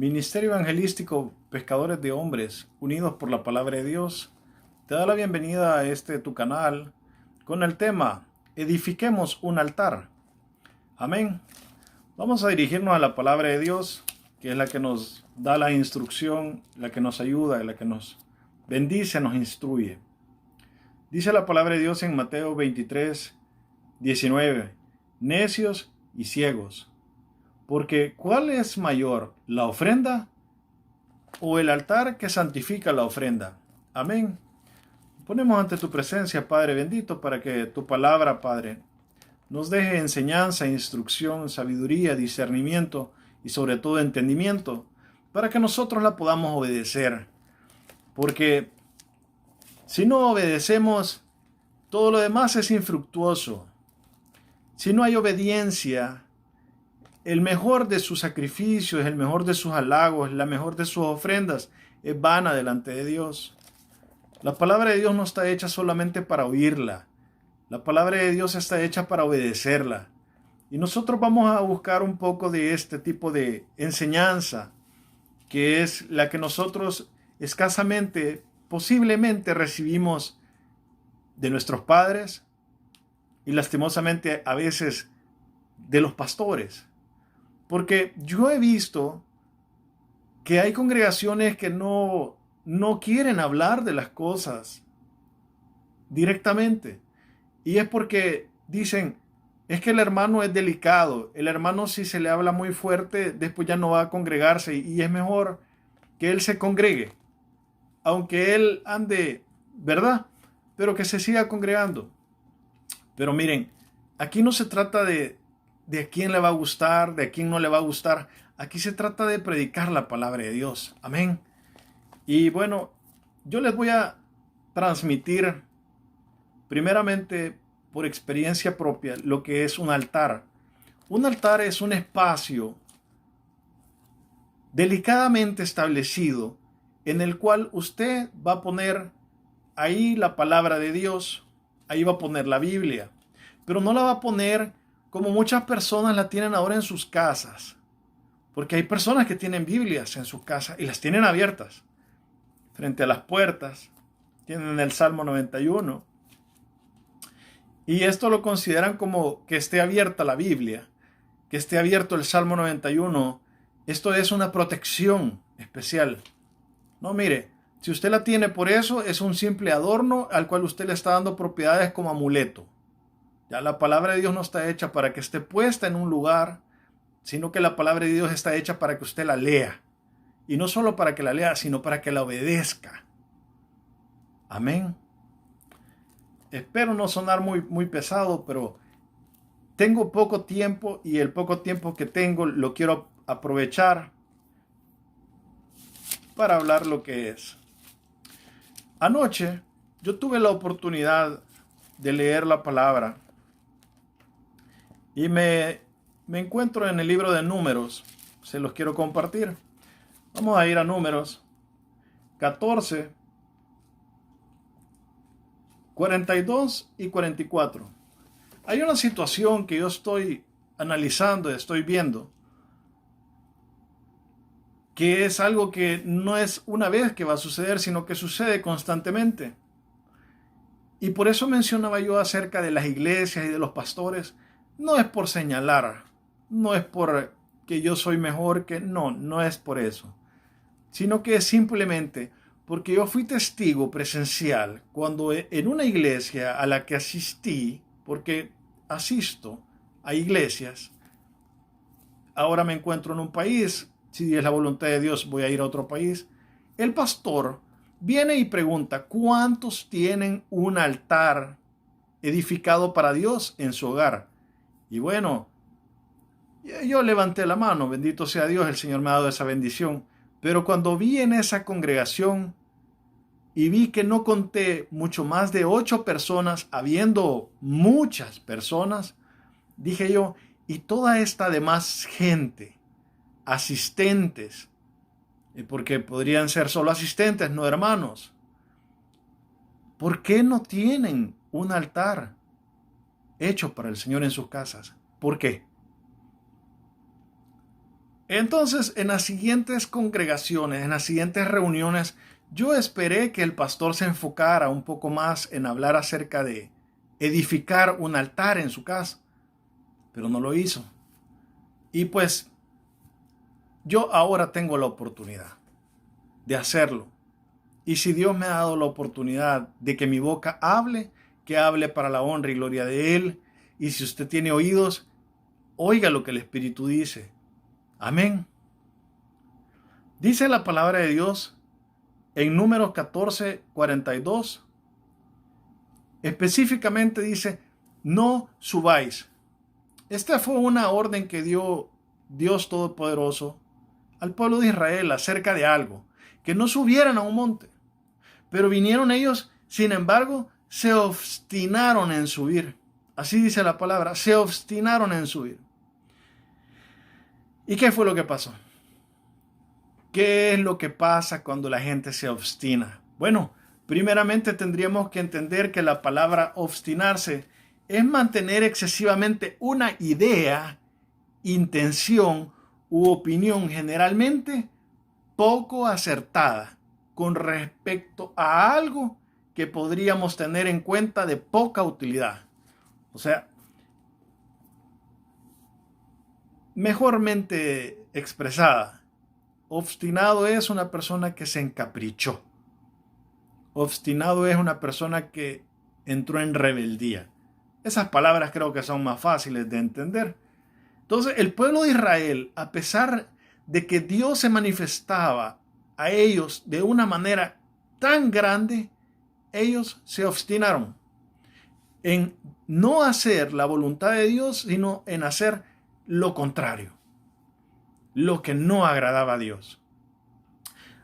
Ministerio Evangelístico Pescadores de Hombres, unidos por la palabra de Dios, te da la bienvenida a tu canal con el tema Edifiquemos un altar. Amén. Vamos a dirigirnos a la palabra de Dios, que es la que nos da la instrucción, la que nos ayuda, la que nos bendice, nos instruye. Dice la palabra de Dios en Mateo 23, 19, necios y ciegos. Porque ¿cuál es mayor, la ofrenda o el altar que santifica la ofrenda? Amén. Ponemos ante tu presencia, Padre bendito, para que tu palabra, Padre, nos deje enseñanza, instrucción, sabiduría, discernimiento y sobre todo entendimiento, para que nosotros la podamos obedecer. Porque si no obedecemos, todo lo demás es infructuoso. Si no hay obediencia, el mejor de sus sacrificios, el mejor de sus halagos, la mejor de sus ofrendas es vana delante de Dios. La palabra de Dios no está hecha solamente para oírla. La palabra de Dios está hecha para obedecerla. Y nosotros vamos a buscar un poco de este tipo de enseñanza, que es la que nosotros escasamente, posiblemente recibimos de nuestros padres y lastimosamente a veces de los pastores. Porque yo he visto que hay congregaciones que no quieren hablar de las cosas directamente. Y es porque dicen, es que el hermano es delicado. El hermano, si se le habla muy fuerte, después ya no va a congregarse. Y es mejor que él se congregue, aunque él ande, ¿verdad? Pero que se siga congregando. Pero miren, aquí no se trata de a quién le va a gustar, de a quién no le va a gustar. Aquí se trata de predicar la palabra de Dios. Amén. Y bueno, yo les voy a transmitir primeramente por experiencia propia lo que es un altar. Un altar es un espacio delicadamente establecido en el cual usted va a poner ahí la palabra de Dios, ahí va a poner la Biblia, pero no la va a poner como muchas personas la tienen ahora en sus casas, porque hay personas que tienen Biblias en sus casas y las tienen abiertas frente a las puertas, tienen el Salmo 91, y esto lo consideran como que esté abierta la Biblia, que esté abierto el Salmo 91, esto es una protección especial. No, mire, si usted la tiene por eso, es un simple adorno al cual usted le está dando propiedades como amuleto. Ya la palabra de Dios no está hecha para que esté puesta en un lugar, sino que la palabra de Dios está hecha para que usted la lea. Y no solo para que la lea, sino para que la obedezca. Amén. Espero no sonar muy pesado, pero tengo poco tiempo y el poco tiempo que tengo lo quiero aprovechar para hablar lo que es. Anoche yo tuve la oportunidad de leer la palabra y me encuentro en el libro de Números. Se los quiero compartir. Vamos a ir a Números 14, 42 y 44. Hay una situación que yo estoy analizando, estoy viendo, que es algo que no es una vez que va a suceder, sino que sucede constantemente. Y por eso mencionaba yo acerca de las iglesias y de los pastores. No es por señalar, no es por que yo soy mejor que... No es por eso. Sino que es simplemente porque yo fui testigo presencial cuando en una iglesia a la que asistí, porque asisto a iglesias, ahora me encuentro en un país, si es la voluntad de Dios voy a ir a otro país, el pastor viene y pregunta, ¿cuántos tienen un altar edificado para Dios en su hogar? Y bueno, yo levanté la mano, bendito sea Dios, el Señor me ha dado esa bendición. Pero cuando vi en esa congregación y vi que no conté mucho más de 8 personas, habiendo muchas personas, dije yo, y toda esta demás gente, asistentes, porque podrían ser solo asistentes, no hermanos, ¿por qué no tienen un altar hecho para el Señor en sus casas? ¿Por qué? Entonces, en las siguientes congregaciones, en las siguientes reuniones, yo esperé que el pastor se enfocara un poco más en hablar acerca de edificar un altar en su casa, pero no lo hizo. Y pues yo ahora tengo la oportunidad de hacerlo. Y si Dios me ha dado la oportunidad de que mi boca hable, que hable para la honra y gloria de Él. Y si usted tiene oídos, oiga lo que el Espíritu dice. Amén. Dice la palabra de Dios en Números 14:42. Específicamente dice, no subáis. Esta fue una orden que dio Dios Todopoderoso al pueblo de Israel acerca de algo, que no subieran a un monte. Pero vinieron ellos, sin embargo, se obstinaron en subir. Así dice la palabra, se obstinaron en subir. ¿Y qué fue lo que pasó? ¿Qué es lo que pasa cuando la gente se obstina? Bueno, primeramente tendríamos que entender que la palabra obstinarse es mantener excesivamente una idea, intención u opinión generalmente poco acertada con respecto a algo que podríamos tener en cuenta de poca utilidad. O sea, mejormente expresada, obstinado es una persona que se encaprichó. Obstinado es una persona que entró en rebeldía. Esas palabras creo que son más fáciles de entender. Entonces, el pueblo de Israel, a pesar de que Dios se manifestaba a ellos de una manera tan grande, ellos se obstinaron en no hacer la voluntad de Dios, sino en hacer lo contrario, lo que no agradaba a Dios.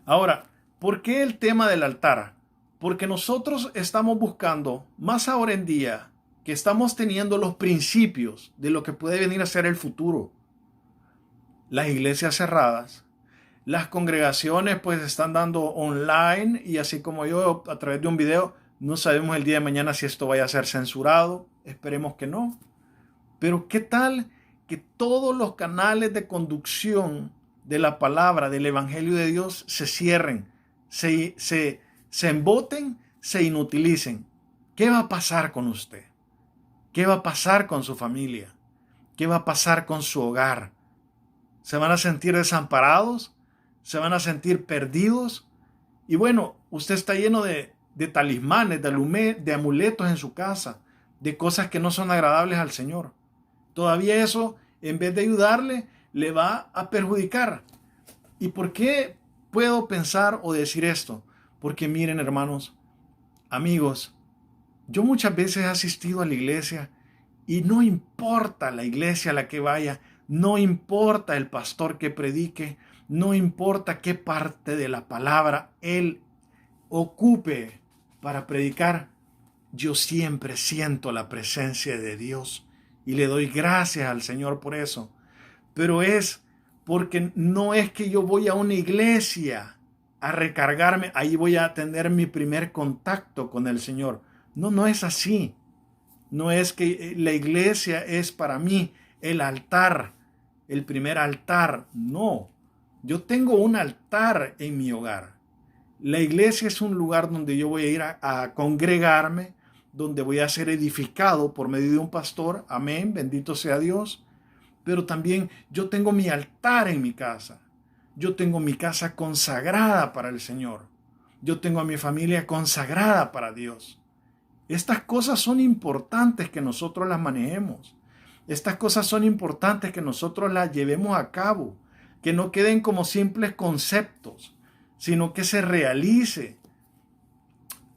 Ahora, ¿por qué el tema del altar? Porque nosotros estamos buscando, más ahora en día, que estamos teniendo los principios de lo que puede venir a ser el futuro. Las iglesias cerradas, las congregaciones pues están dando online y así como yo a través de un video, no sabemos el día de mañana si esto vaya a ser censurado, esperemos que no. Pero ¿qué tal que todos los canales de conducción de la palabra, del Evangelio de Dios se cierren, se emboten, se inutilicen? ¿Qué va a pasar con usted? ¿Qué va a pasar con su familia? ¿Qué va a pasar con su hogar? ¿Se van a sentir desamparados? ¿Se van a sentir perdidos? Y bueno, usted está lleno de talismanes, de amuletos en su casa, de cosas que no son agradables al Señor. Todavía eso, en vez de ayudarle, le va a perjudicar. ¿Y por qué puedo pensar o decir esto? Porque miren, hermanos, amigos, yo muchas veces he asistido a la iglesia y no importa la iglesia a la que vaya, no importa el pastor que predique, no importa qué parte de la palabra él ocupe para predicar, yo siempre siento la presencia de Dios y le doy gracias al Señor por eso. Pero es porque no es que yo voy a una iglesia a recargarme, ahí voy a tener mi primer contacto con el Señor. No, no es así. No es que la iglesia es para mí el altar, el primer altar. No, yo tengo un altar en mi hogar. La iglesia es un lugar donde yo voy a ir a congregarme, donde voy a ser edificado por medio de un pastor. Amén, bendito sea Dios. Pero también yo tengo mi altar en mi casa. Yo tengo mi casa consagrada para el Señor. Yo tengo a mi familia consagrada para Dios. Estas cosas son importantes que nosotros las manejemos. Estas cosas son importantes que nosotros las llevemos a cabo. Que no queden como simples conceptos, sino que se realice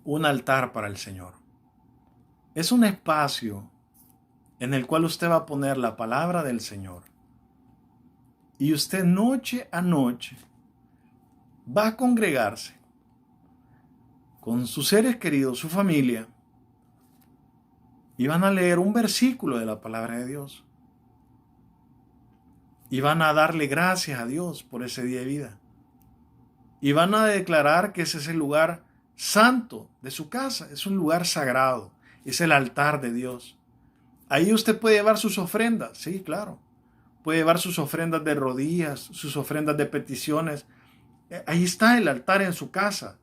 un altar para el Señor. Es un espacio en el cual usted va a poner la palabra del Señor. Y usted noche a noche va a congregarse con sus seres queridos, su familia, y van a leer un versículo de la palabra de Dios. Y van a darle gracias a Dios por ese día de vida. Y van a declarar que ese es el lugar santo de su casa, es un lugar sagrado, es el altar de Dios. Ahí usted puede llevar sus ofrendas, sí, claro. puede llevar sus ofrendas de rodillas, sus ofrendas de peticiones. Ahí está el altar en su casa.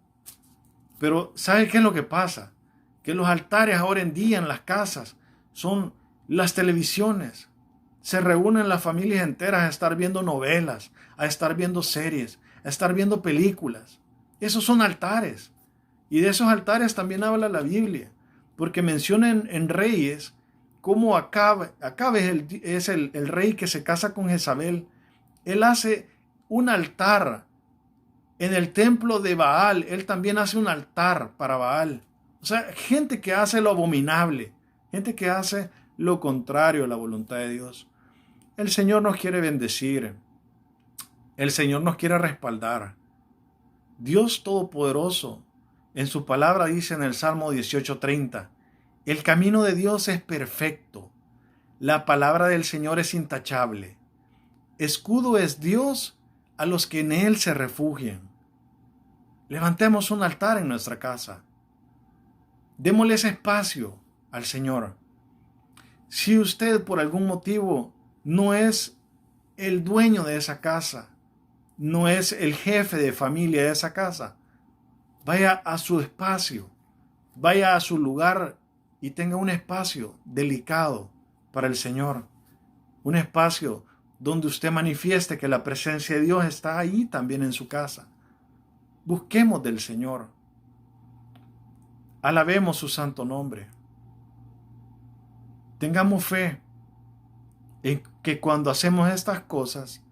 Pero ¿sabe qué es lo que pasa? Que los altares ahora en día en las casas son las televisiones. Se reúnen las familias enteras a estar viendo novelas, a estar viendo series, a estar viendo películas. Esos son altares. Y de esos altares también habla la Biblia. Porque menciona en Reyes cómo Acab es el rey que se casa con Jezabel. Él hace un altar en el templo de Baal. Él también hace un altar para Baal. O sea, gente que hace lo abominable, gente que hace lo contrario a la voluntad de Dios. El Señor nos quiere bendecir. El Señor nos quiere respaldar. Dios Todopoderoso, en su palabra dice en el Salmo 18:30, el camino de Dios es perfecto. La palabra del Señor es intachable. Escudo es Dios a los que en Él se refugian. Levantemos un altar en nuestra casa. Démosle ese espacio al Señor. Si usted por algún motivo no es el dueño de esa casa, no es el jefe de familia de esa casa, vaya a su espacio, vaya a su lugar y tenga un espacio delicado para el Señor. Un espacio donde usted manifieste que la presencia de Dios está ahí también en su casa. Busquemos del Señor. Alabemos su santo nombre. Tengamos fe en que cuando hacemos estas cosas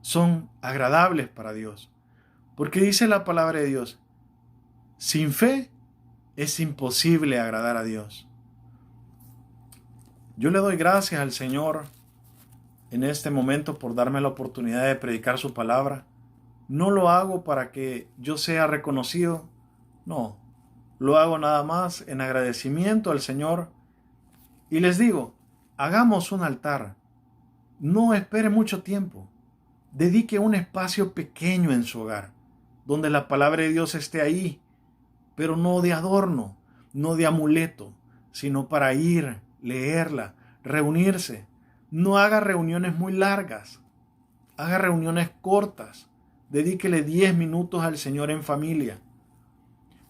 son agradables para Dios. Porque dice la palabra de Dios, sin fe es imposible agradar a Dios. Yo le doy gracias al Señor en este momento por darme la oportunidad de predicar su palabra. No lo hago para que yo sea reconocido, no. Lo hago nada más en agradecimiento al Señor. Y les digo, hagamos un altar. No espere mucho tiempo. Dedique un espacio pequeño en su hogar, donde la palabra de Dios esté ahí, pero no de adorno, no de amuleto, sino para ir, leerla, reunirse. No haga reuniones muy largas, haga reuniones cortas. Dedíquele 10 minutos al Señor en familia.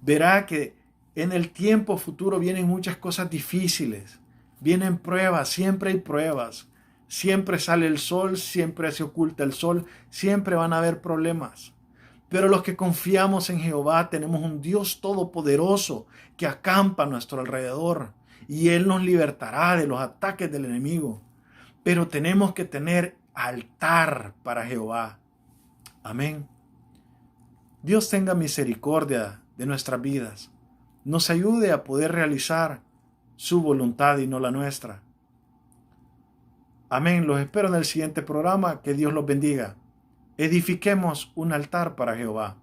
Verá que en el tiempo futuro vienen muchas cosas difíciles, vienen pruebas, siempre hay pruebas, siempre sale el sol, siempre se oculta el sol, siempre van a haber problemas. Pero los que confiamos en Jehová tenemos un Dios todopoderoso que acampa a nuestro alrededor y Él nos libertará de los ataques del enemigo. Pero tenemos que tener altar para Jehová. Amén. Dios tenga misericordia de nuestras vidas. Nos ayude a poder realizar su voluntad y no la nuestra. Amén. Los espero en el siguiente programa. Que Dios los bendiga. Edifiquemos un altar para Jehová.